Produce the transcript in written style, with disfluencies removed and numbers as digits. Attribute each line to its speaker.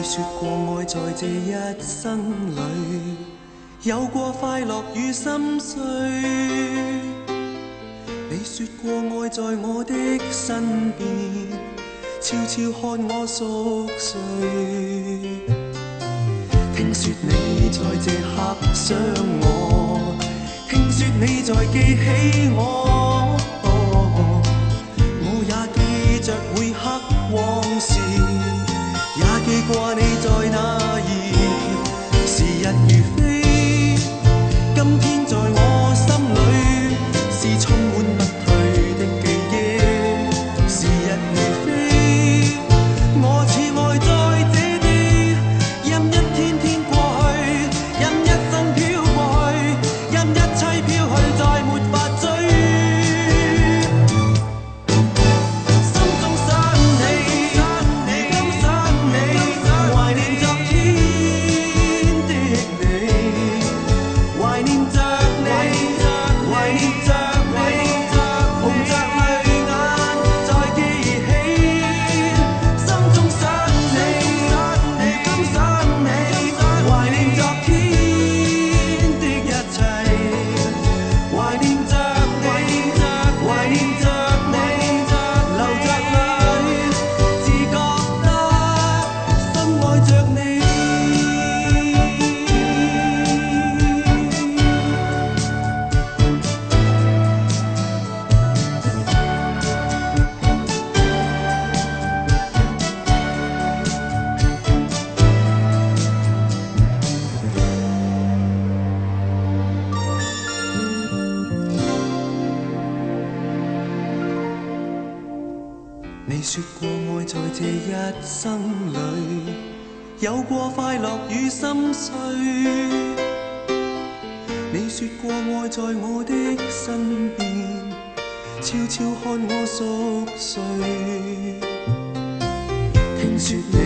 Speaker 1: 說過愛在這一生裏有過快樂與心碎，你說過愛在我的身邊，悄悄看我熟睡。聽說你在這刻想我，聽說你在記起我，我也記着每刻往事，也記掛你在那兒。時日如飛，今天在我心裏是充滿不退的記憶。時日如飛，我似愛在這地，任一天天過去，任一生飄過去，任一切飄去，再沒法追。心中想你，如今想你，懷念昨天的你，懷念着你，懷念着你，紅着淚眼再記起。心中想你，如今想你，懷念昨天的一切，懷念着你，懷念着你，流着淚，只覺得深愛着你。你說過愛在這一生裏有過快樂與心碎，你說過愛在我的身邊，悄悄看我熟睡。聽說你